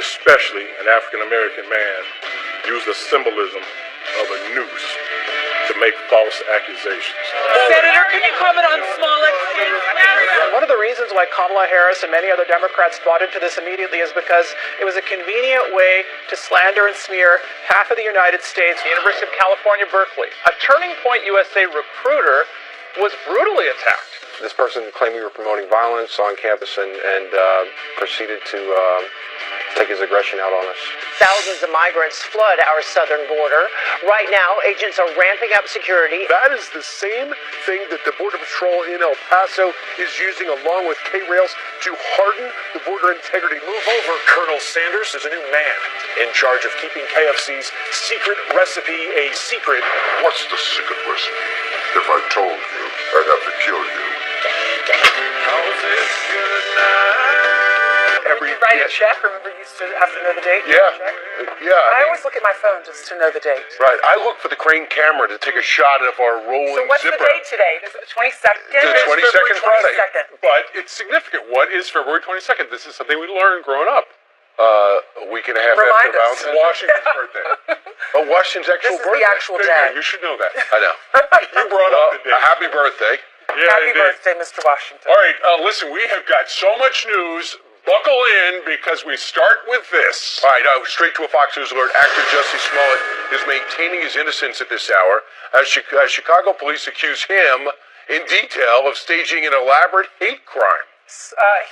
especially an African-American man, use the symbolism of a noose to make false accusations. Senator, can you comment on Smollett's case? One of the reasons why Kamala Harris and many other Democrats bought into this immediately is because it was a convenient way to slander and smear half of the United States. The University of California, Berkeley. A Turning Point USA recruiter was brutally attacked. This person claimed we were promoting violence on campus and proceeded to take his aggression out on us. Thousands of migrants flood our southern border. Right now, agents are ramping up security. That is the same thing that the Border Patrol in El Paso is using along with K-Rails to harden the border integrity. Move over, Colonel Sanders. There's a new man in charge of keeping KFC's secret recipe a secret. What's the secret recipe? If I told you, I'd have to kill you. Write a check. Remember, you used to have to know the date? Yeah. I always look at my phone just to know the date. Right. I look for the crane camera to take a shot of our rolling So what's zipper. the date today? Is it the 22nd? The 22nd Friday. 22nd. But it's significant. What is February 22nd? This is something we learned growing up. A week and a half Remind after us. Valentine's. Washington's birthday. Oh, Washington's actual This is birthday. the actual There you go. day. You should know that. I know. You brought up the date. Happy birthday. Yeah, Happy indeed. birthday, Mr. Washington. All right, listen, we have got so much news. Buckle in because we start with this. All right, straight to a Fox News alert. Actor Jussie Smollett is maintaining his innocence at this hour as Chicago police accuse him in detail of staging an elaborate hate crime.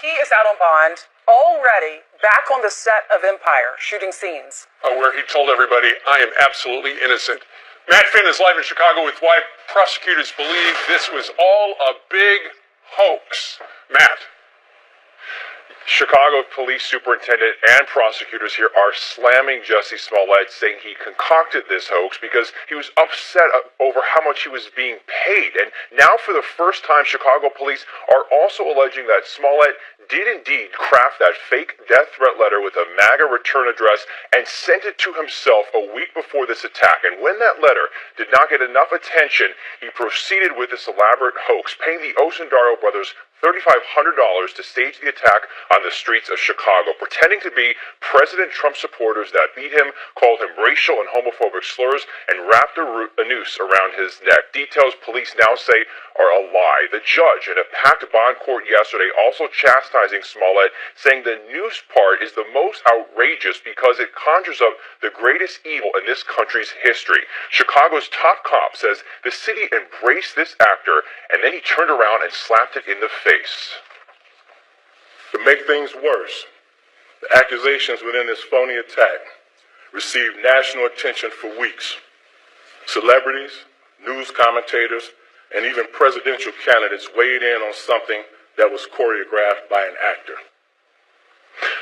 He is out on bond, already back on the set of Empire, shooting scenes. Where he told everybody, I am absolutely innocent. Matt Finn is live in Chicago with why prosecutors believe this was all a big hoax. Matt. Chicago Police Superintendent and prosecutors here are slamming Jussie Smollett, saying he concocted this hoax because he was upset over how much he was being paid. And now for the first time, Chicago police are also alleging that Smollett did indeed craft that fake death threat letter with a MAGA return address and sent it to himself a week before this attack. And when that letter did not get enough attention, he proceeded with this elaborate hoax, paying the Osundaro brothers $3,500 to stage the attack on the streets of Chicago, pretending to be President Trump supporters that beat him, called him racial and homophobic slurs, and wrapped a noose around his neck. Details police now say are a lie. The judge in a packed bond court yesterday also chastising Smollett, saying the noose part is the most outrageous because it conjures up the greatest evil in this country's history. Chicago's top cop says the city embraced this actor, and then he turned around and slapped it in the face. To make things worse, the accusations within this phony attack received national attention for weeks. Celebrities, news commentators, and even presidential candidates weighed in on something that was choreographed by an actor.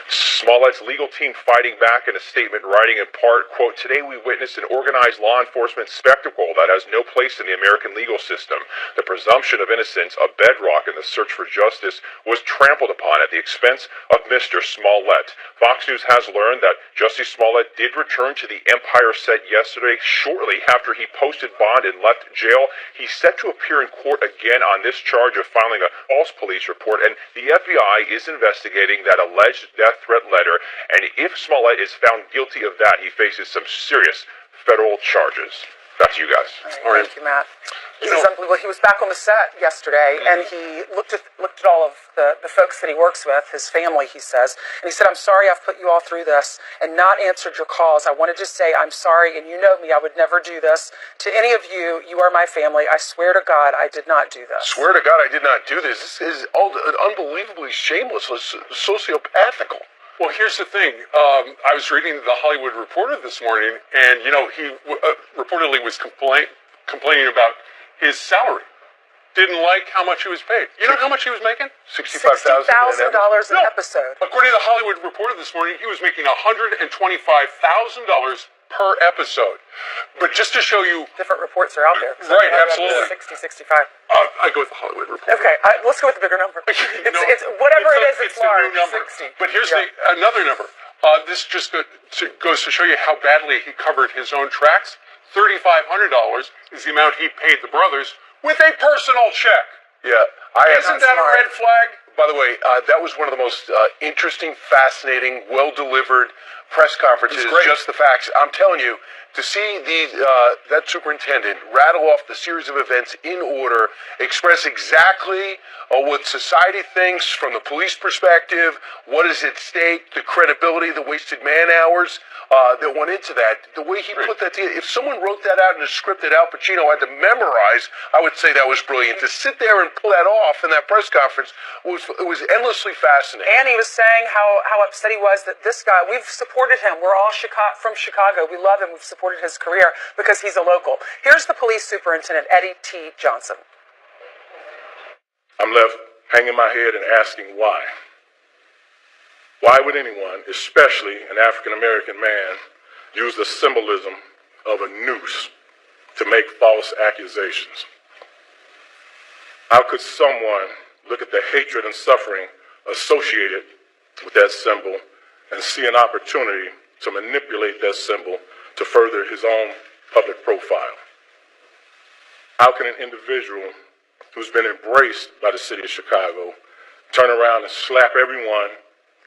Smollett's legal team fighting back in a statement, writing in part, quote, "Today we witnessed an organized law enforcement spectacle that has no place in the American legal system. The presumption of innocence, a bedrock in the search for justice, was trampled upon at the expense of Mr. Smollett." Fox News has learned that Jussie Smollett did return to the Empire set yesterday, shortly after he posted bond and left jail. He's set to appear in court again on this charge of filing a false police report, and the FBI is investigating that alleged death threat letter, and if Smollett is found guilty of that, he faces some serious federal charges. Back to you guys. All right. Thank you, Matt. This is unbelievable. He was back on the set yesterday, and he looked at all of the folks that he works with, his family, he says, and he said, "I'm sorry I've put you all through this and not answered your calls. I wanted to say I'm sorry, and you know me, I would never do this to any of you. You are my family. I swear to God I did not do this." Swear to God I did not do this. This is unbelievably shameless, sociopathical. Well, here's the thing. I was reading the Hollywood Reporter this morning, and, you know, he reportedly was complaining about his salary. Didn't like how much he was paid. You know how much he was making? $60,000 an episode. According to the Hollywood Reporter this morning, he was making $125,000 per episode. But just to show you... Different reports are out there. Right, absolutely. 60, 65. I go with the Hollywood Reporter. Okay, let's go with the bigger number. It's whatever it is, it's large. New number. 60. But here's another number. This just goes to show you how badly he covered his own tracks. $3,500 is the amount he paid the brothers with a personal check. Yeah, Isn't that a red flag? By the way, that was one of the most interesting, fascinating, well-delivered press conferences. Just the facts. I'm telling you, to see that superintendent rattle off the series of events in order, express exactly what society thinks from the police perspective, what is at stake, the credibility, the wasted man hours that went into that, the way he put that together. If someone wrote that out in a script that Al Pacino had to memorize, I would say that was brilliant. To sit there and pull that off in that press conference was endlessly fascinating. And he was saying how upset he was that this guy, we've supported him. We're all from Chicago. We love him. We've supported his career because he's a local. Here's the police superintendent, Eddie T. Johnson. I'm left hanging my head and asking why. Why would anyone, especially an African-American man, use the symbolism of a noose to make false accusations? How could someone look at the hatred and suffering associated with that symbol and see an opportunity to manipulate that symbol to further his own public profile? How can an individual who's been embraced by the city of Chicago turn around and slap everyone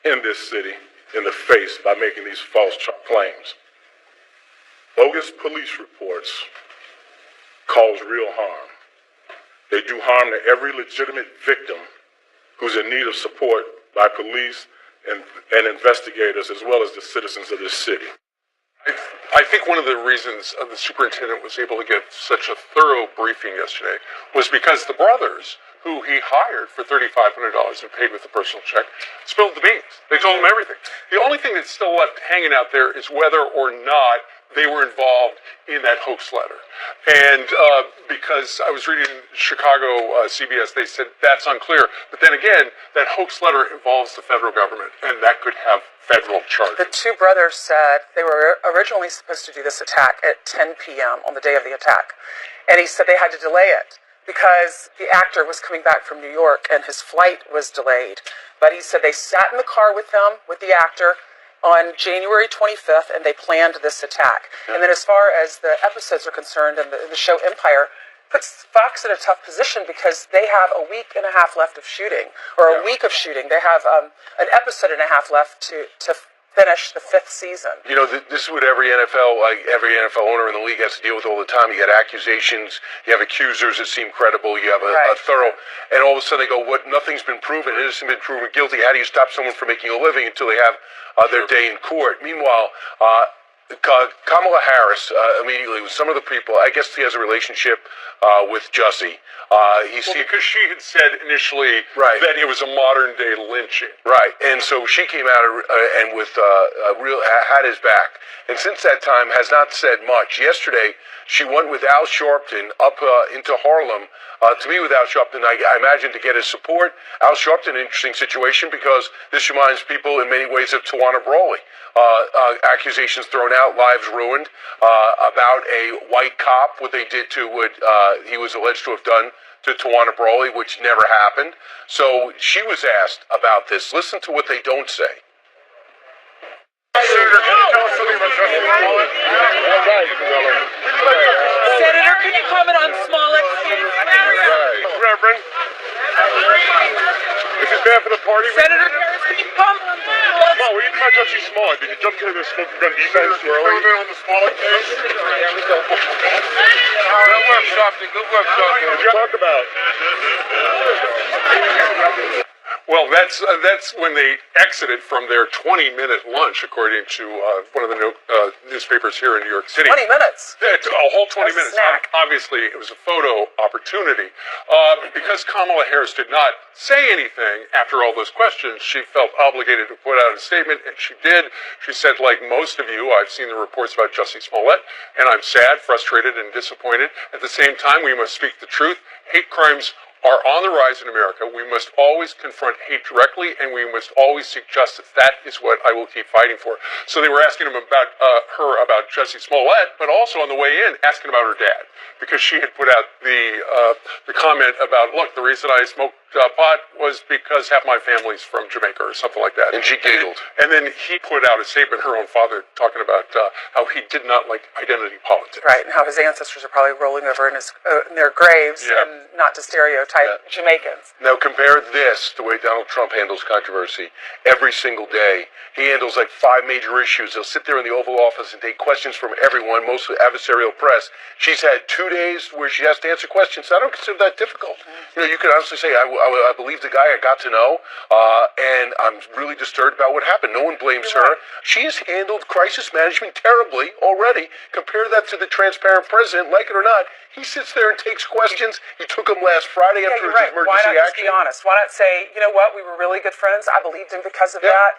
in this city in the face by making these false claims? Bogus police reports cause real harm. They do harm to every legitimate victim who's in need of support by police and investigators, as well as the citizens of this city. I think one of the reasons the superintendent was able to get such a thorough briefing yesterday was because the brothers, who he hired for $3,500 and paid with a personal check, spilled the beans. They told him everything. The only thing that's still left hanging out there is whether or not they were involved in that hoax letter. And because I was reading Chicago CBS, they said that's unclear. But then again, that hoax letter involves the federal government, and that could have federal charges. The two brothers said they were originally supposed to do this attack at 10 p.m. on the day of the attack. And he said they had to delay it because the actor was coming back from New York and his flight was delayed. But he said they sat in the car with him, with the actor, on January 25th, and they planned this attack. And then as far as the episodes are concerned, and the show Empire puts Fox in a tough position because they have a week and a half left of shooting, or a week of shooting. They have an episode and a half left to finish the 5th season. You know, this is what every NFL owner in the league has to deal with all the time. You got accusations, you have accusers that seem credible, you have a thorough, and all of a sudden they go, "What? Nothing's been proven. It hasn't been proven guilty. How do you stop someone from making a living until they have their day in court?" Meanwhile, Kamala Harris immediately with some of the people, I guess he has a relationship with Jussie. Because she had said initially that it was a modern day lynching. Right, and so she came out and with had his back, and since that time has not said much. Yesterday, she went with Al Sharpton up into Harlem to meet with Al Sharpton. I imagine to get his support. Al Sharpton, an interesting situation because this reminds people in many ways of Tawana Brawley. Accusations thrown out, lives ruined, about a white cop, what they did to what he was alleged to have done to Tawana Brawley, which never happened. So she was asked about this. Listen to what they don't say. Senator, can you tell us something about Jussie Smollett? Senator, can you comment on Smollett's case? Reverend, this is bad for the party. Senator Harris, can you comment on Smollett's Come on, what do you think about Jussie Smollett? Did you jump to the smoking gun defense early? On the Smollett case? Good work, Sharpton. Good work, Sharpton. What did you talk about? Well, that's when they exited from their 20-minute lunch, according to one of the newspapers here in New York City. 20 minutes? A whole 20 minutes. Snack. Obviously, it was a photo opportunity. Because Kamala Harris did not say anything after all those questions, she felt obligated to put out a statement, and she did. She said, like most of you, I've seen the reports about Jussie Smollett, and I'm sad, frustrated, and disappointed. At the same time, we must speak the truth. Hate crimes are on the rise in America. We must always confront hate directly, and we must always seek justice. That is what I will keep fighting for. So they were asking him about about Jussie Smollett, but also on the way in, asking about her dad, because she had put out the comment about, look, the reason I smoke pot was because half my family's from Jamaica or something like that. And she giggled. And then he put out a statement, her own father, talking about how he did not like identity politics. Right, and how his ancestors are probably rolling over in their graves, Yeah. and not to stereotype Jamaicans. Now compare this the way Donald Trump handles controversy. Every single day, he handles like 5 major issues. He'll sit there in the Oval Office and take questions from everyone, mostly adversarial press. She's had 2 days where she has to answer questions. I don't consider that difficult. You know, you could honestly say, I believe the guy I got to know, and I'm really disturbed about what happened. No one blames her. She's handled crisis management terribly already. Compare that to the transparent president, like it or not. He sits there and takes questions. He took them last Friday after his emergency Why not just action. be honest? Why not say, you know what, we were really good friends. I believed him because of that.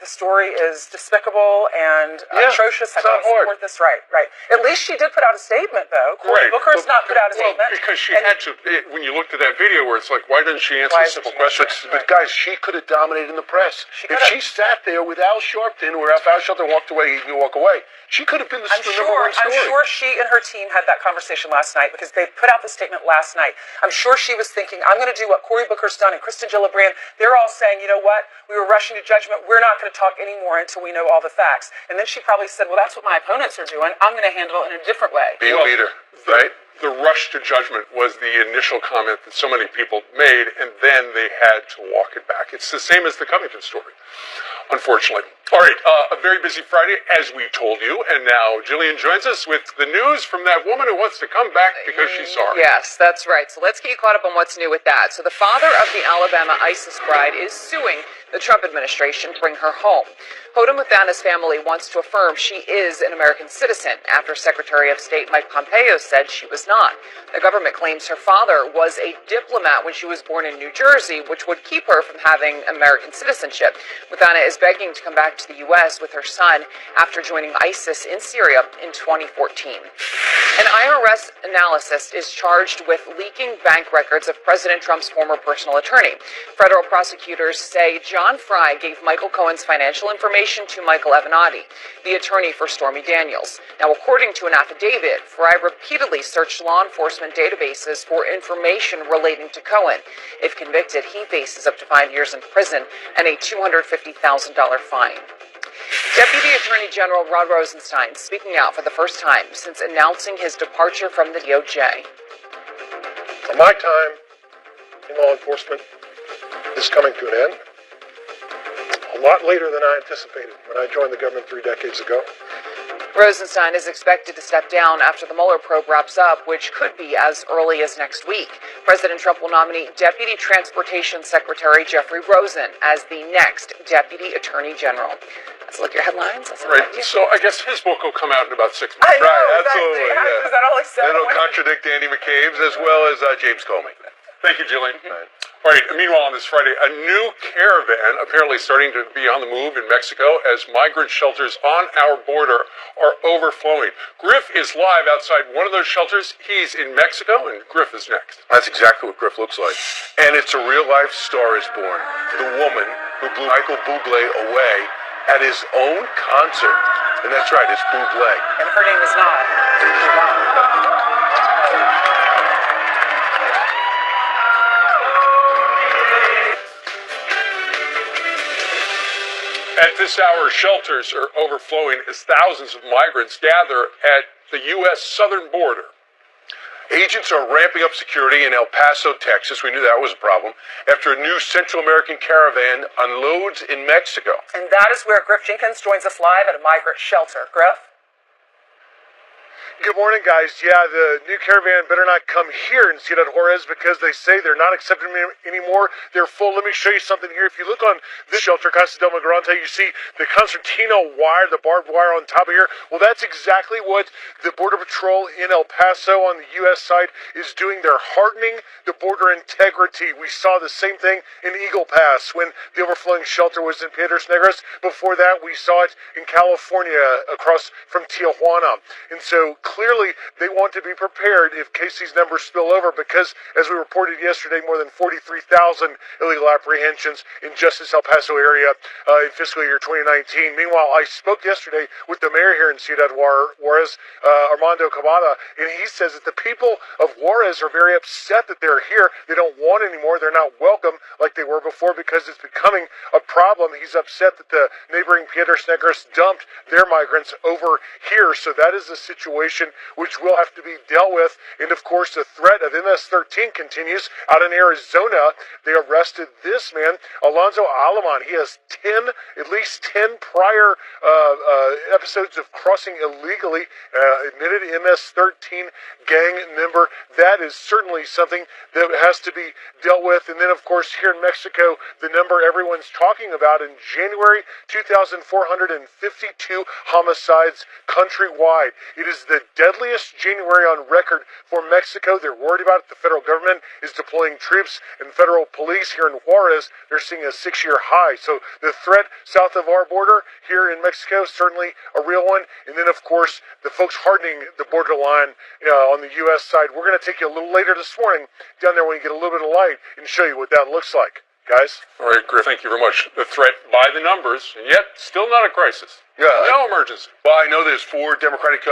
The story is despicable and atrocious. I don't support this. Right. At least she did put out a statement, though. Cory Booker's not put out a statement. Because she had to, when you looked at that video where it's like, why didn't she answer simple questions? But guys, she could have dominated in the press. If she sat there with Al Sharpton, or if Al Sharpton walked away, he could walk away. She could have been the number one story. I'm sure she and her team had that conversation last night because they put out the statement last night. I'm sure she was thinking, I'm going to do what Cory Booker's done and Kristen Gillibrand. They're all saying, you know what? We were rushing to judgment. We're not going to talk anymore until we know all the facts. And then she probably said, well, that's what my opponents are doing. I'm going to handle it in a different way. Be a leader, right? The rush to judgment was the initial comment that so many people made, and then they had to walk it back. It's the same as the Covington story, unfortunately. All right, a very busy Friday, as we told you, and now Jillian joins us with the news from that woman who wants to come back because she's sorry. Yes, that's right. So let's get you caught up on what's new with that. So the father of the Alabama ISIS bride is suing the Trump administration to bring her home. Hoda Muthana's family wants to affirm she is an American citizen after Secretary of State Mike Pompeo said she was not. The government claims her father was a diplomat when she was born in New Jersey, which would keep her from having American citizenship. Muthana is begging to come back to the U.S. with her son after joining ISIS in Syria in 2014. An IRS analyst is charged with leaking bank records of President Trump's former personal attorney. Federal prosecutors say John Fry gave Michael Cohen's financial information to Michael Avenatti, the attorney for Stormy Daniels. Now, according to an affidavit, Fry repeatedly searched law enforcement databases for information relating to Cohen. If convicted, he faces up to 5 years in prison and a $250,000 fine. Deputy Attorney General Rod Rosenstein speaking out for the first time since announcing his departure from the DOJ. My time in law enforcement is coming to an end. A lot later than I anticipated when I joined the government 3 decades ago. Rosenstein is expected to step down after the Mueller probe wraps up, which could be as early as next week. President Trump will nominate Deputy Transportation Secretary Jeffrey Rosen as the next Deputy Attorney General. Let's look at your headlines. Right, so I guess his book will come out in about 6 months. I know, Right, absolutely. Is that all he said? It'll contradict Andy McCabe's as well as James Comey. Thank you, Jillian. All right, meanwhile, on this Friday, a new caravan apparently starting to be on the move in Mexico as migrant shelters on our border are overflowing. Griff is live outside one of those shelters. He's in Mexico, and Griff is next. That's exactly what Griff looks like. And it's a real-life Star is Born. The woman who blew Michael Bublé away at his own concert. And that's right, it's Bublé. And her name is not. At this hour, shelters are overflowing as thousands of migrants gather at the U.S. southern border. Agents are ramping up security in El Paso, Texas. We knew that was a problem after a new Central American caravan unloads in Mexico. And that is where Griff Jenkins joins us live at a migrant shelter. Griff? Good morning, guys. Yeah, the new caravan better not come here in Ciudad Juarez because they say they're not accepting them anymore. They're full. Let me show you something here. If you look on this shelter, Casa del Migrante, you see the concertina wire, the barbed wire on top of here. Well, that's exactly what the Border Patrol in El Paso on the U.S. side is doing. They're hardening the border integrity. We saw the same thing in Eagle Pass when the overflowing shelter was in Piedras Negras. Before that, we saw it in California across from Tijuana. And so clearly they want to be prepared if Casey's numbers spill over because, as we reported yesterday, more than 43,000 illegal apprehensions in just this El Paso area in fiscal year 2019. Meanwhile, I spoke yesterday with the mayor here in Ciudad Juarez, Armando Cavada, and he says that the people of Juarez are very upset that they're here. They don't want anymore. They're not welcome like they were before because it's becoming a problem. He's upset that the neighboring Piedras Negras dumped their migrants over here. So that is a situation which will have to be dealt with. And of course, the threat of MS-13 continues out in Arizona. They arrested this man, Alonzo Alaman. He has at least 10 prior episodes of crossing illegally, admitted MS-13 gang member. That is certainly something that has to be dealt with. And then, of course, here in Mexico, the number everyone's talking about in January, 2,452 homicides countrywide. It is the deadliest January on record for Mexico. They're worried about it. The federal government is deploying troops and federal police here in Juarez. They're seeing a 6-year high. So the threat south of our border here in Mexico is certainly a real one. And then, of course, the folks hardening the borderline on the U.S. side. We're going to take you a little later this morning down there when you get a little bit of light and show you what that looks like. Guys? All right, Griff, thank you very much. The threat by the numbers, and yet still not a crisis. Yeah. No emergency. Well, I know there's 4 Democratic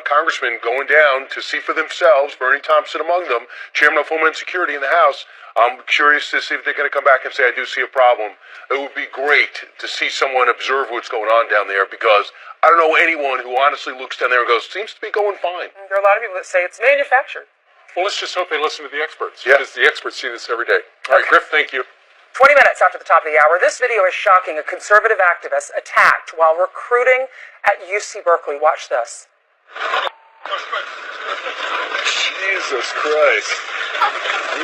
congressmen going down to see for themselves, Bernie Thompson among them, Chairman of Homeland Security in the House. I'm curious to see if they're going to come back and say, I do see a problem. It would be great to see someone observe what's going on down there because I don't know anyone who honestly looks down there and goes, seems to be going fine. There are a lot of people that say it's manufactured. Well, let's just hope they listen to the experts. Yeah. Because the experts see this every day. All right, Griff, thank you. 20 minutes after the top of the hour, this video is shocking. A conservative activist attacked while recruiting at UC Berkeley. Watch this. Jesus Christ.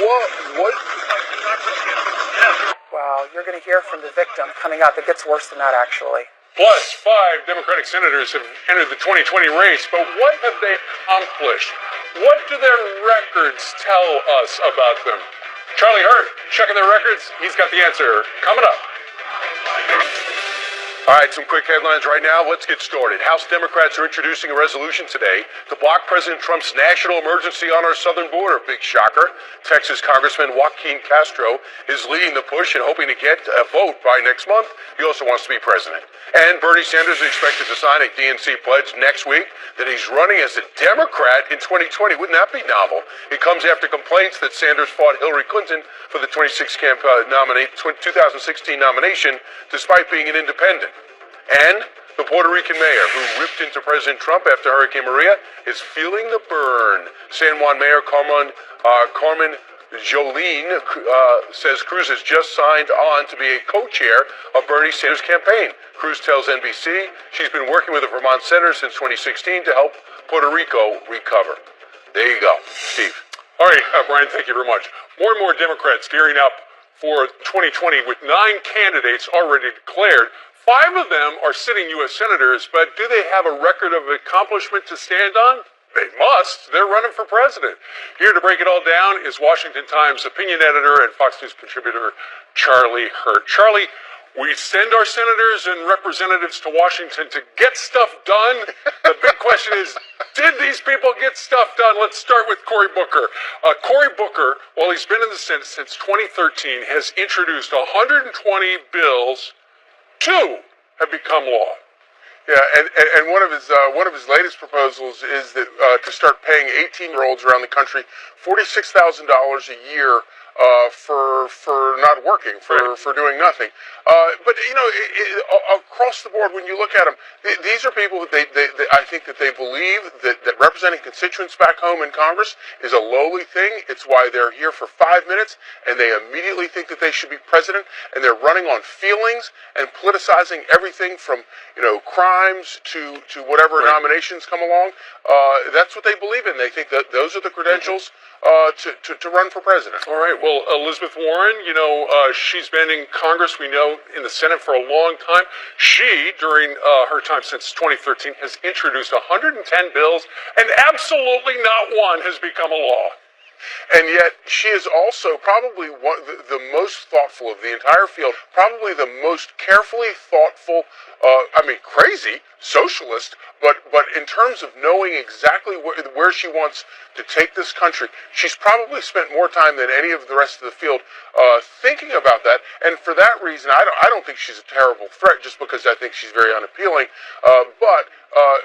What? Wow, you're going to hear from the victim coming up. It gets worse than that, actually. Plus, 5 Democratic senators have entered the 2020 race, but what have they accomplished? What do their records tell us about them? Charlie Hurt, checking their records. He's got the answer. Coming up. All right, some quick headlines right now. Let's get started. House Democrats are introducing a resolution today to block President Trump's national emergency on our southern border. Big shocker. Texas Congressman Joaquin Castro is leading the push and hoping to get a vote by next month. He also wants to be president. And Bernie Sanders is expected to sign a DNC pledge next week that he's running as a Democrat in 2020. Wouldn't that be novel? It comes after complaints that Sanders fought Hillary Clinton for the 2016 nomination despite being an independent. And the Puerto Rican mayor who ripped into President Trump after Hurricane Maria is feeling the burn. San Juan Mayor Carmen Joline says Cruz has just signed on to be a co-chair of Bernie Sanders' campaign. Cruz tells NBC she's been working with the Vermont Senator since 2016 to help Puerto Rico recover. There you go, Steve. All right, Brian, thank you very much. More and more Democrats gearing up for 2020 with 9 candidates already declared. 5 of them are sitting U.S. senators, but do they have a record of accomplishment to stand on? They must. They're running for president. Here to break it all down is Washington Times opinion editor and Fox News contributor Charlie Hurt. Charlie, we send our senators and representatives to Washington to get stuff done. The big question is, did these people get stuff done? Let's start with Cory Booker. Cory Booker, while he's been in the Senate since 2013, has introduced 120 bills. 2 have become law. Yeah, and one of his latest proposals is that to start paying 18-year-olds around the country $46,000 a year for not working, for doing nothing. But you know, across the board, when you look at them, these are people. I think that they believe that representing constituents back home in Congress is a lowly thing. It's why they're here for 5 minutes, and they immediately think that they should be president. And they're running on feelings and politicizing everything from crimes to whatever nominations come along. That's what they believe in. They think that those are the credentials to run for president. All right. Well, Elizabeth Warren, she's been in Congress, we know, in the Senate for a long time. She, during her time since 2013, has introduced 110 bills, and absolutely not one has become a law. And yet she is also probably the most thoughtful of the entire field, probably the most carefully thoughtful, crazy socialist, but in terms of knowing exactly where she wants to take this country, she's probably spent more time than any of the rest of the field thinking about that. And for that reason, I don't think she's a terrible threat just because I think she's very unappealing. But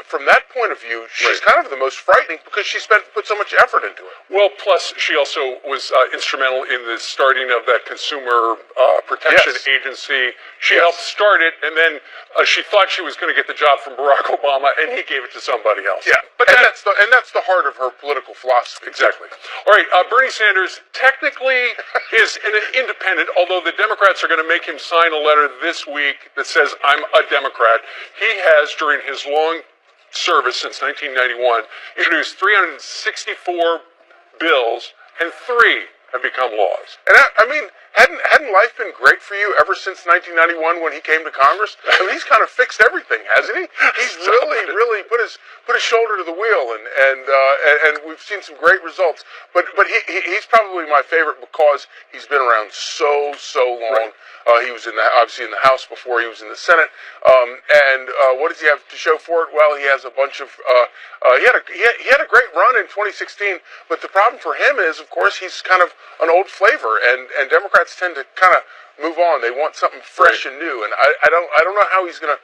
from that point of view, she's kind of the most frightening because she put so much effort into it. Well, plus she also was instrumental in the starting of that Consumer Protection Agency. She helped start it, and then she thought she was going to get the job from Barack Obama, and he gave it to somebody else. Yeah, but that's the heart of her political philosophy. Exactly. All right, Bernie Sanders technically is an independent, although the Democrats are going to make him sign a letter this week that says, I'm a Democrat. He has, during his long service since 1991, introduced 364 bills, and 3 have become laws. And hadn't life been great for you ever since 1991 when he came to Congress? I mean, he's kind of fixed everything, hasn't he? He's really put his shoulder to the wheel, and we've seen some great results. But he's probably my favorite because he's been around so long. He was obviously in the House before he was in the Senate. And what does he have to show for it? Well, he has a bunch of. He had a great run in 2016, but the problem for him is, of course, he's kind of an old flavor, and Democrats tend to kind of move on. They want something fresh and new, and I don't know how he's going to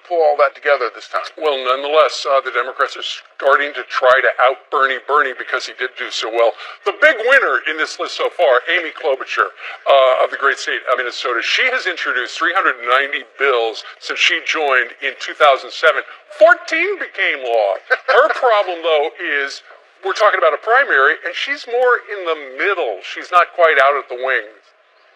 pull all that together this time. Well, nonetheless, the Democrats are starting to try to out Bernie because he did do so well. The big winner in this list so far, Amy Klobuchar of the great state of Minnesota. She has introduced 390 bills since she joined in 2007. 14 became law. Her problem, though, is we're talking about a primary, and she's more in the middle. She's not quite out at the wings.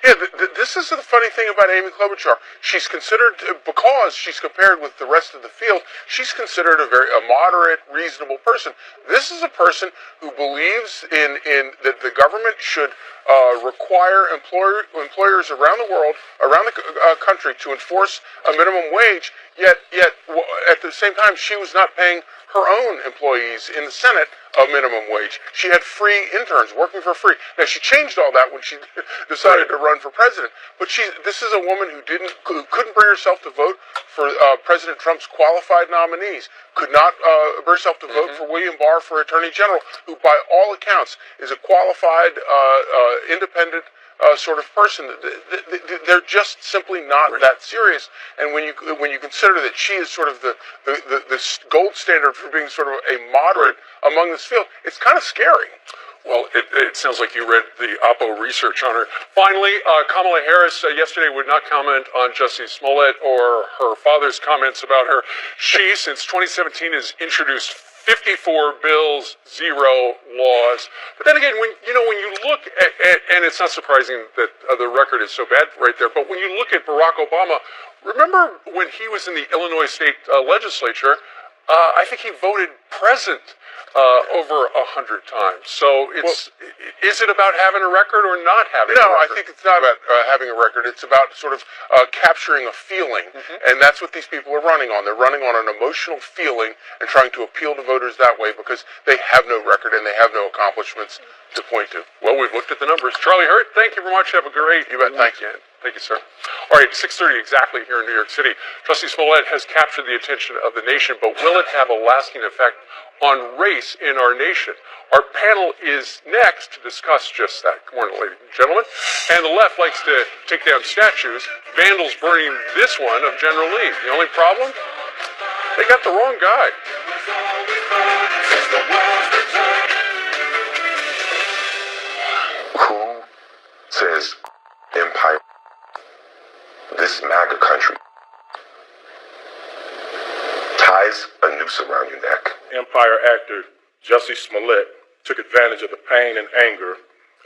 Yeah, this is the funny thing about Amy Klobuchar. She's considered, because she's compared with the rest of the field, she's considered a moderate, reasonable person. This is a person who believes in that the government should require employers around the world, around the country, to enforce a minimum wage. Yet at the same time, she was not paying her own employees in the Senate a minimum wage. She had free interns working for free. Now, she changed all that when she decided to run for president. But this is a woman who couldn't bring herself to vote for President Trump's qualified nominees. Could not bring herself to vote for William Barr for Attorney General, who, by all accounts, is a qualified, independent sort of person. They're just simply not that serious. And when you consider that she is sort of the gold standard for being sort of a moderate among this field, it's kind of scary. Well, it sounds like you read the Oppo research on her. Finally, Kamala Harris yesterday would not comment on Jussie Smollett or her father's comments about her. She, since 2017, has introduced 54 bills, 0 laws. But then again, when you look at, and it's not surprising that the record is so bad right there, but when you look at Barack Obama, remember when he was in the Illinois state legislature, I think he voted present over 100 times. So is it about having a record or not having a record? No, I think it's not about having a record. It's about sort of capturing a feeling. And that's what these people are running on. They're running on an emotional feeling and trying to appeal to voters that way because they have no record and they have no accomplishments to point to. Well, we've looked at the numbers. Charlie Hurt, thank you very much. Have a great weekend. Thank you, sir. All right, 6:30 exactly here in New York City. Jussie Smollett has captured the attention of the nation, but will it have a lasting effect on race in our nation? Our panel is next to discuss just that. Good morning, ladies and gentlemen. And the left likes to take down statues. Vandals burning this one of General Lee. The only problem? They got the wrong guy. Who says empire? This MAGA country ties a noose around your neck. Empire actor Jussie Smollett took advantage of the pain and anger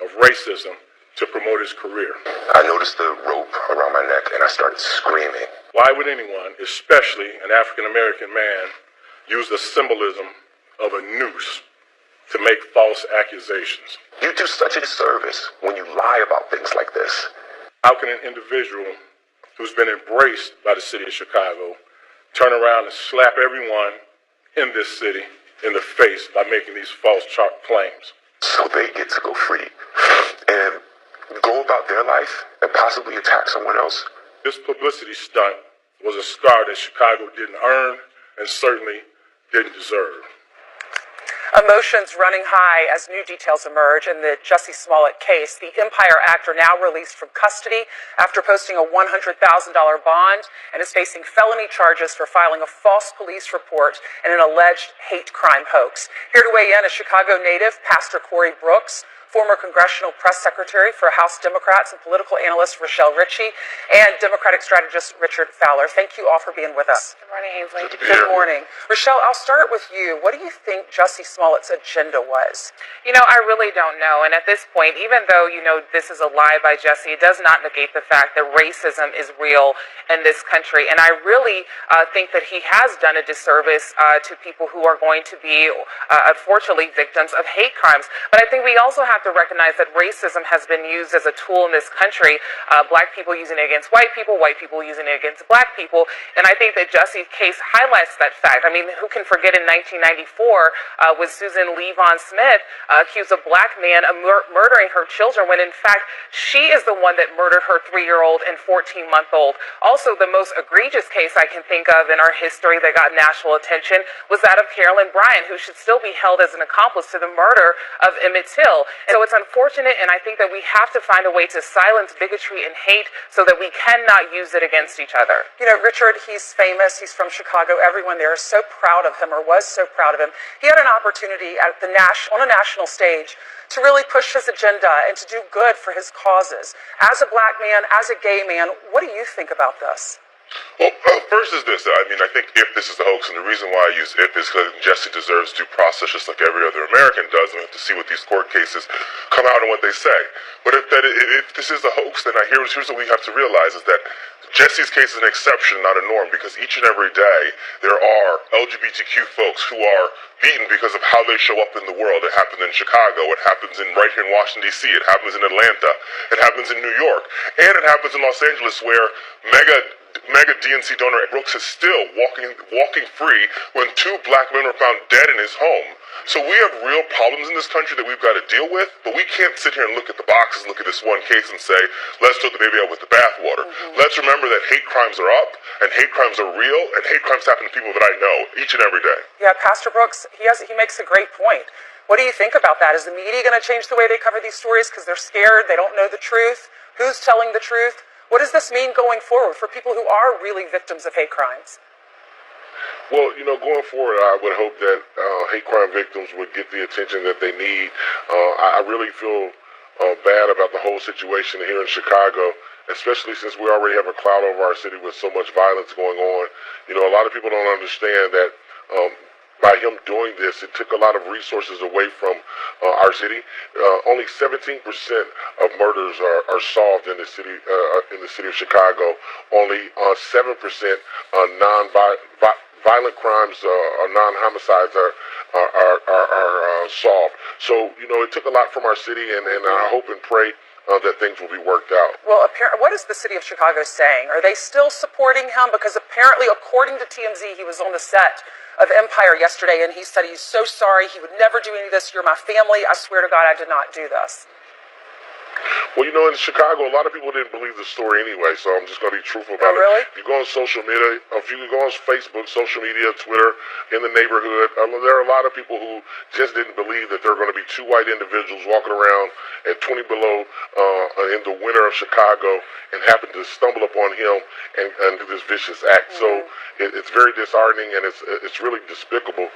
of racism to promote his career. I noticed the rope around my neck and I started screaming. Why would anyone, especially an African-American man, use the symbolism of a noose to make false accusations? You do such a disservice when you lie about things like this. How can an individual who's been embraced by the city of Chicago turn around and slap everyone in this city in the face by making these false claims? so they get to go free and go about their life and possibly attack someone else. This publicity stunt was a scar that Chicago didn't earn and certainly didn't deserve. Emotions running high as new details emerge in the Jussie Smollett case. The Empire actor now released from custody after posting a $100,000 bond and is facing felony charges for filing a false police report and an alleged hate crime hoax. Here to weigh in, a Chicago native, Pastor Corey Brooks, former congressional press secretary for House Democrats and political analyst Rochelle Ritchie, and Democratic strategist Richard Fowler. Thank you all for being with us. Good morning, Ainsley. Good morning. Rochelle, I'll start with you. What do you think Jussie Smollett's agenda was? You know, I really don't know. And at this point, even though, this is a lie by Jussie, it does not negate the fact that racism is real in this country. And I really think that he has done a disservice to people who are going to be, unfortunately, victims of hate crimes. But I think we also have to recognize that racism has been used as a tool in this country. Black people using it against white people using it against black people. And I think that Jussie's case highlights that fact. I mean, who can forget in 1994 with Susan Levon Smith accused a black man of murdering her children when in fact she is the one that murdered her 3-year-old and 14-month-old. Also, the most egregious case I can think of in our history that got national attention was that of Carolyn Bryant, who should still be held as an accomplice to the murder of Emmett Till. So it's unfortunate, and I think that we have to find a way to silence bigotry and hate so that we cannot use it against each other. You know, Richard, he's famous. He's from Chicago. Everyone there is so proud of him, or was so proud of him. He had an opportunity at on a national stage to really push his agenda and to do good for his causes. As a black man, as a gay man, what do you think about this? Well, first is this. I think if this is the hoax, and the reason why I use if is because Jussie deserves due process just like every other American does, and we have to see what these court cases come out and what they say. But if this is a hoax, then here's what we have to realize is that Jussie's case is an exception, not a norm, because each and every day there are LGBTQ folks who are beaten because of how they show up in the world. It happens in Chicago. It happens right here in Washington, D.C. It happens in Atlanta. It happens in New York. And it happens in Los Angeles, where mega DNC donor Brooks is still walking free when 2 black men were found dead in his home. So we have real problems in this country that we've got to deal with, but we can't sit here and look at the boxes, look at this one case and say, let's throw the baby out with the bathwater. Let's remember that hate crimes are up, and hate crimes are real, and hate crimes happen to people that I know each and every day. Yeah, Pastor Brooks, he makes a great point. What do you think about that? Is the media going to change the way they cover these stories because they're scared, they don't know the truth? Who's telling the truth? What does this mean going forward for people who are really victims of hate crimes? Well, going forward, I would hope that hate crime victims would get the attention that they need. I really feel bad about the whole situation here in Chicago, especially since we already have a cloud over our city with so much violence going on. A lot of people don't understand that by him doing this, it took a lot of resources away from our city. Only 17% of murders are solved in the city of Chicago. Only 7% violent crimes or non-homicides are solved. So, it took a lot from our city, and I hope and pray that things will be worked out. Well, what is the city of Chicago saying? Are they still supporting him? Because apparently, according to TMZ, he was on the set of Empire yesterday, and he said he's so sorry, he would never do any of this. You're my family. I swear to God, I did not do this. Well, in Chicago, a lot of people didn't believe the story anyway, so I'm just going to be truthful about really? it. You go on social media, if you go on Facebook, social media, Twitter, in the neighborhood, there are a lot of people who just didn't believe that there are going to be 2 white individuals walking around at 20 below in the winter of Chicago and happen to stumble upon him and do this vicious act. So it's very disheartening, and it's really despicable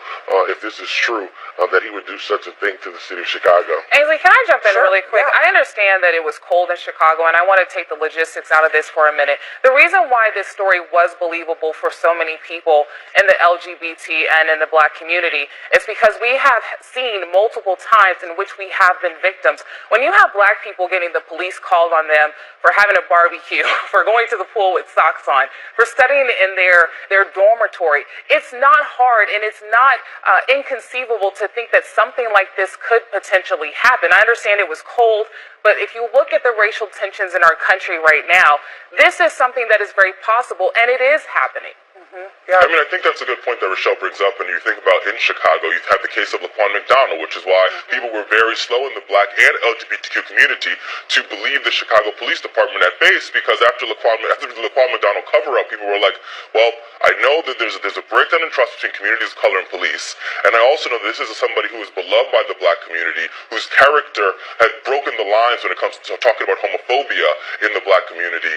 if this is true, that he would do such a thing to the city of Chicago. Ainsley, can I jump in really quick? Yeah. I understand that it was cold in Chicago, and I want to take the logistics out of this for a minute. The reason why this story was believable for so many people in the LGBT and in the black community is because we have seen multiple times in which we have been victims. When you have black people getting the police called on them for having a barbecue, for going to the pool with socks on, for studying in their dormitory, it's not hard and it's not inconceivable to think that something like this could potentially happen. I understand it was cold, but if you look at the racial tensions in our country right now, this is something that is very possible, and it is happening. Yeah. I mean, I think that's a good point that Rochelle brings up. And you think about in Chicago, you have the case of Laquan McDonald, which is why people were very slow in the black and LGBTQ community to believe the Chicago Police Department at base, because after the Laquan McDonald cover-up, people were like, well, I know that there's a breakdown in trust between communities of color and police, and I also know this is somebody who is beloved by the black community, whose character had broken the lines when it comes to talking about homophobia in the black community,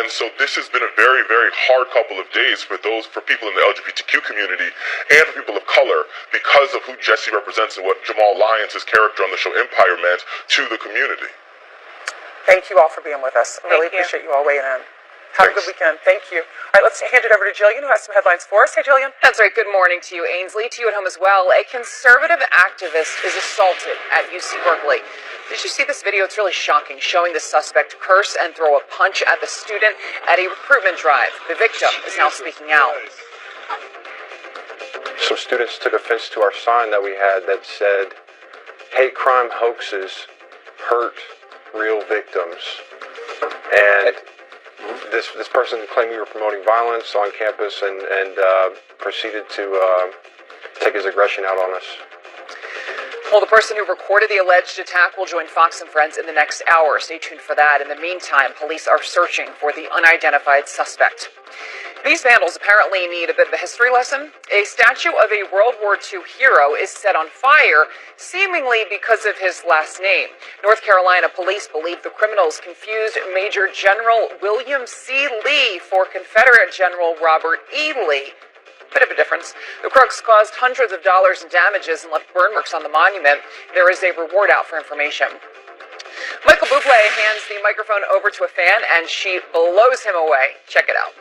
and so this has been a very, very hard couple of days for people in the LGBTQ community and for people of color because of who Jesse represents and what Jamal Lyons, his character on the show Empire, meant to the community. Thank you all for being with us. I really appreciate you all weighing in. Have a good weekend. Thank you. All right, let's hand it over to Jillian, who has some headlines for us. Hey, Jillian. That's right. Good morning to you, Ainsley. To you at home as well. A conservative activist is assaulted at UC Berkeley. Did you see this video? It's really shocking, showing the suspect curse and throw a punch at the student at a recruitment drive. The victim is now speaking out. Some students took offense to our sign that we had that said, hate crime hoaxes hurt real victims. And this person claimed we were promoting violence on campus and proceeded to take his aggression out on us. Well, the person who recorded the alleged attack will join Fox and Friends in the next hour. Stay tuned for that. In the meantime, police are searching for the unidentified suspect. These vandals apparently need a bit of a history lesson. A statue of a World War II hero is set on fire, seemingly because of his last name. North Carolina police believe the criminals confused Major General William C. Lee for Confederate General Robert E. Lee. Bit of a difference. The crooks caused hundreds of dollars in damages and left burn marks on the monument. There is a reward out for information. Michael Bublé hands the microphone over to a fan and she blows him away. Check it out.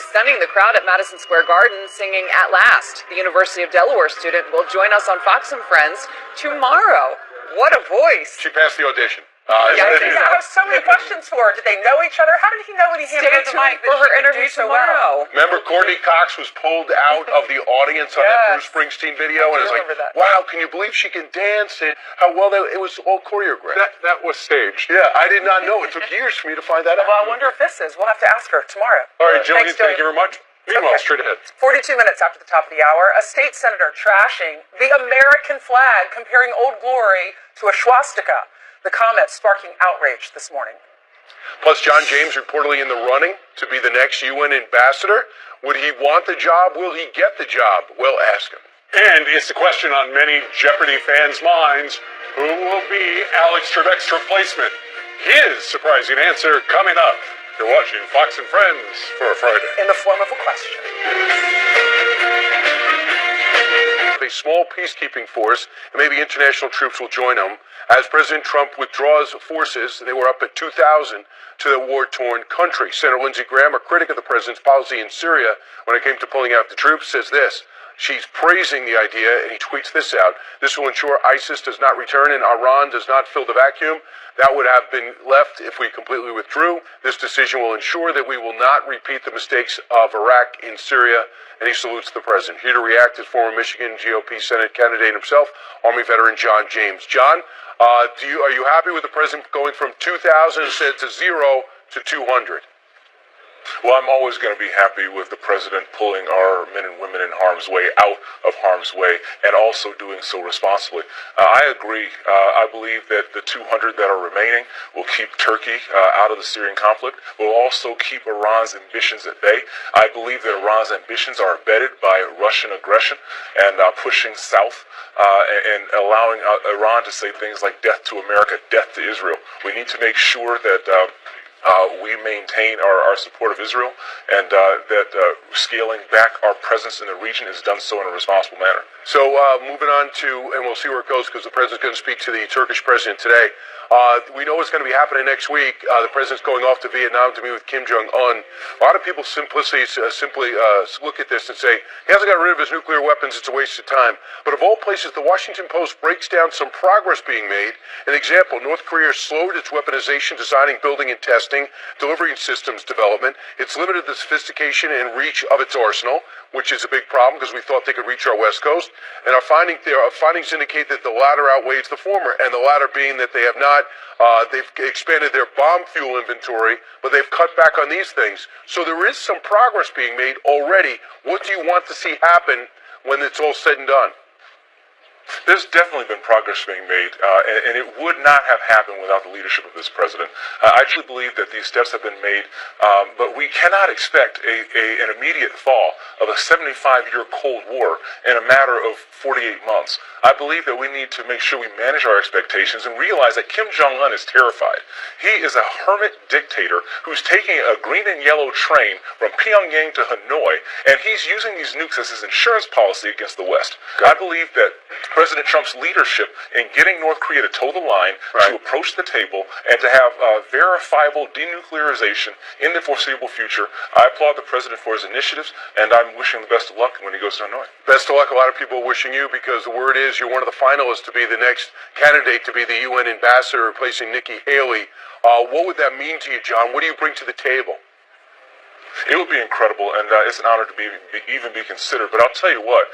Stunning the crowd at Madison Square Garden singing At Last. The University of Delaware student will join us on Fox and Friends tomorrow. What a voice. She passed the audition. I have so many questions for her. Did they know each other? How did he know when he handed her the mic for her interview tomorrow? Remember, Courtney Cox was pulled out of the audience on that Bruce Springsteen video, and it's like, wow, can you believe she can dance? And how well it was all choreographed. That was staged. Yeah, I did not know. It took years for me to find that out. Well, I wonder if this is. We'll have to ask her tomorrow. All right, Jillian, thank you very much. Meanwhile, straight ahead. 42 minutes after the top of the hour, a state senator trashing the American flag, comparing Old Glory to a swastika. The comment sparking outrage this morning. Plus, John James reportedly in the running to be the next UN ambassador. Would he want the job? Will he get the job? Well, ask him. And it's the question on many Jeopardy fans' minds, who will be Alex Trebek's replacement? His surprising answer coming up. You're watching Fox and Friends for a Friday. In the form of a question. A small peacekeeping force, and maybe international troops will join them. As President Trump withdraws forces, they were up at 2,000 to the war-torn country. Senator Lindsey Graham, a critic of the president's policy in Syria when it came to pulling out the troops, says this. She's praising the idea, and he tweets this out. This will ensure ISIS does not return and Iran does not fill the vacuum that would have been left if we completely withdrew. This decision will ensure that we will not repeat the mistakes of Iraq in Syria, and he salutes the president. Here to react is former Michigan GOP Senate candidate himself, Army veteran John James. John, are you happy with the president going from 2,000 instead to 0 to 200? Well, I'm always going to be happy with the president pulling our men and women in harm's way out of harm's way and also doing so responsibly. I agree. I believe that the 200 that are remaining will keep Turkey out of the Syrian conflict, will also keep Iran's ambitions at bay. I believe that Iran's ambitions are abetted by Russian aggression and pushing south and allowing Iran to say things like death to America, death to Israel. We need to make sure that we maintain our support of Israel and that scaling back our presence in the region is done so in a responsible manner. So moving on to, and we'll see where it goes because the president's going to speak to the Turkish president today. We know what's going to be happening next week. The president's going off to Vietnam to meet with Kim Jong-un. A lot of people simply look at this and say, he hasn't got rid of his nuclear weapons, it's a waste of time. But of all places, the Washington Post breaks down some progress being made. An example, North Korea slowed its weaponization, designing, building, and testing, delivery and systems development. It's limited the sophistication and reach of its arsenal, which is a big problem because we thought they could reach our West Coast. And our findings indicate that the latter outweighs the former, and the latter being that they have not, they've expanded their bomb fuel inventory, but they've cut back on these things. So there is some progress being made already. What do you want to see happen when it's all said and done? There's definitely been progress being made, and it would not have happened without the leadership of this president. I actually believe that these steps have been made, but we cannot expect an immediate thaw of a 75-year Cold War in a matter of 48 months. I believe that we need to make sure we manage our expectations and realize that Kim Jong-un is terrified. He is a hermit dictator who's taking a green and yellow train from Pyongyang to Hanoi, and he's using these nukes as his insurance policy against the West. I believe that President Trump's leadership in getting North Korea to toe the line, to approach the table, and to have verifiable denuclearization in the foreseeable future. I applaud the president for his initiatives, and I'm wishing him the best of luck when he goes to Hanoi. Best of luck. A lot of people are wishing you, because the word is you're one of the finalists to be the next candidate to be the UN ambassador replacing Nikki Haley. What would that mean to you, John? What do you bring to the table? It would be incredible, and it's an honor to even be considered. But I'll tell you what,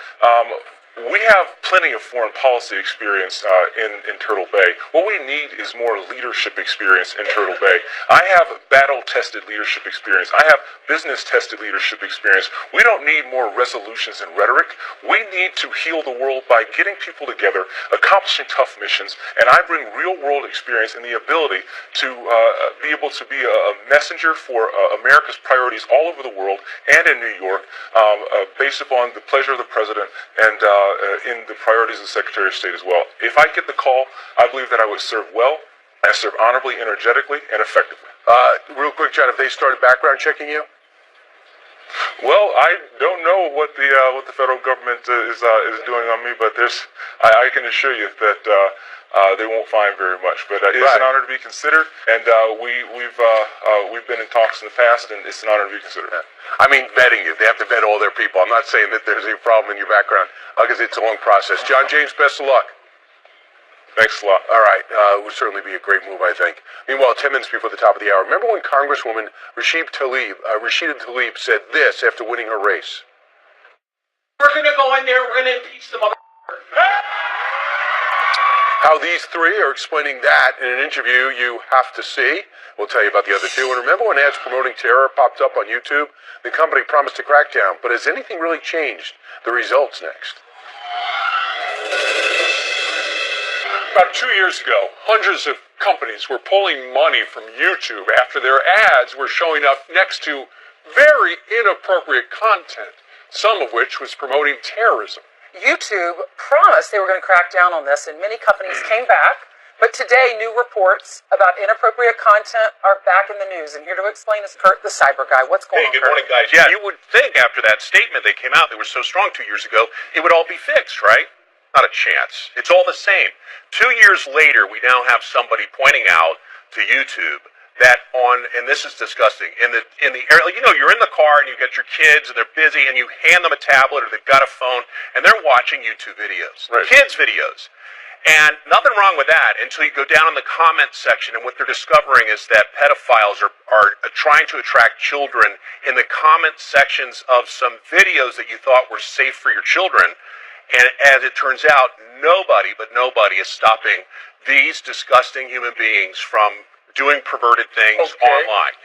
we have plenty of foreign policy experience in Turtle Bay. What we need is more leadership experience in Turtle Bay. I have battle-tested leadership experience. I have business-tested leadership experience. We don't need more resolutions and rhetoric. We need to heal the world by getting people together, accomplishing tough missions, and I bring real-world experience and the ability to be able to be a messenger for America's priorities all over the world and in New York, based upon the pleasure of the president and in the priorities of the Secretary of State as well. If I get the call, I believe that I would serve well, I serve honorably, energetically, and effectively. Real quick, John, have they started background checking you? Well, I don't know what the federal government is doing on me, but I can assure you that they won't find very much. But it is an honor to be considered, and we've been in talks in the past, and it's an honor to be considered. I mean, vetting you. They have to vet all their people. I'm not saying that there's any problem in your background, because it's a long process. John James, best of luck. Thanks a lot. All right. It would certainly be a great move, I think. Meanwhile, 10 minutes before the top of the hour, remember when Congresswoman Rashida Tlaib said this after winning her race? We're going to go in there, we're going to impeach the mother. How these three are explaining that in an interview you have to see. We'll tell you about the other two. And remember when ads promoting terror popped up on YouTube? The company promised to crack down. But has anything really changed? The results next. About 2 years ago, hundreds of companies were pulling money from YouTube after their ads were showing up next to very inappropriate content, some of which was promoting terrorism. YouTube promised they were going to crack down on this, and many companies came back. But today, new reports about inappropriate content are back in the news. And here to explain is Kurt, the cyber guy. What's going on, Good Kurt? morning, guys. Yeah, you would think after that statement they came out, they were so strong 2 years ago, it would all be fixed, right? Not a chance. It's all the same. 2 years later, we now have somebody pointing out to YouTube that and this is disgusting, in the area, you're in the car and you get your kids and they're busy and you hand them a tablet or they've got a phone and they're watching YouTube videos, kids videos. And nothing wrong with that until you go down in the comments section, and what they're discovering is that pedophiles are trying to attract children in the comment sections of some videos that you thought were safe for your children. And as it turns out, nobody is stopping these disgusting human beings from doing perverted things online.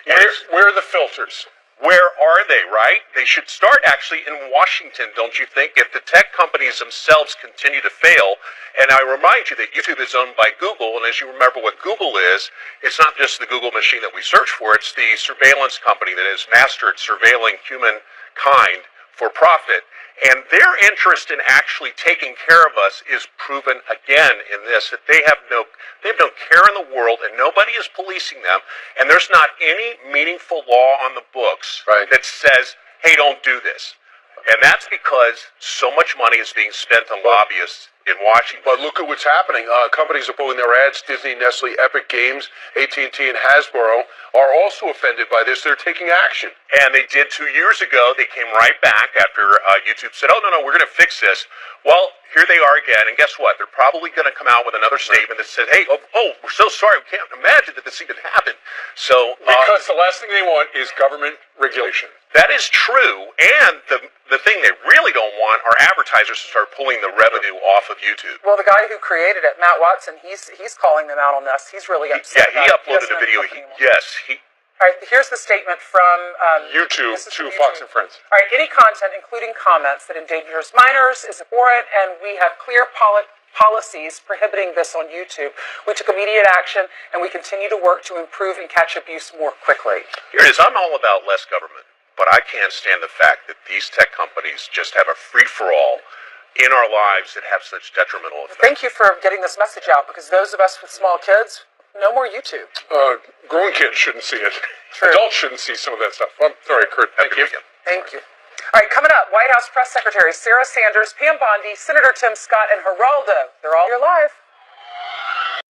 Where are the filters? Where are they, right? They should start actually in Washington, don't you think? If the tech companies themselves continue to fail, and I remind you that YouTube is owned by Google, and as you remember what Google is, it's not just the Google machine that we search for, it's the surveillance company that has mastered surveilling humankind for profit. And their interest in actually taking care of us is proven again in this, that they have no care in the world and nobody is policing them, and there's not any meaningful law on the books that says, hey, don't do this. And that's because so much money is being spent on lobbyists in Washington. But look at what's happening. Companies are pulling their ads. Disney, Nestle, Epic Games, AT&T, and Hasbro are also offended by this. They're taking action. And they did 2 years ago. They came right back after YouTube said, oh, no, we're going to fix this. Well, here they are again. And guess what? They're probably going to come out with another statement that said, hey, we're so sorry. We can't imagine that this even happened. So because the last thing they want is government regulation. That is true. And the thing they really don't want are advertisers to start pulling the revenue off of YouTube. Well, the guy who created it, Matt Watson, he's calling them out on this. He's really upset. He uploaded a video. All right, here's the statement from YouTube to Fox and Friends. All right, any content, including comments that endangers minors, is abhorrent, and we have clear policies prohibiting this on YouTube. We took immediate action, and we continue to work to improve and catch abuse more quickly. Here it is. I'm all about less government, but I can't stand the fact that these tech companies just have a free-for-all in our lives that have such detrimental effects. Thank you for getting this message out, because those of us with small kids, no more YouTube. Grown kids shouldn't see it. True. Adults shouldn't see some of that stuff. I'm sorry, Kurt. Thank you. Thank you. All right, coming up, White House Press Secretary Sarah Sanders, Pam Bondi, Senator Tim Scott, and Geraldo. They're all here live.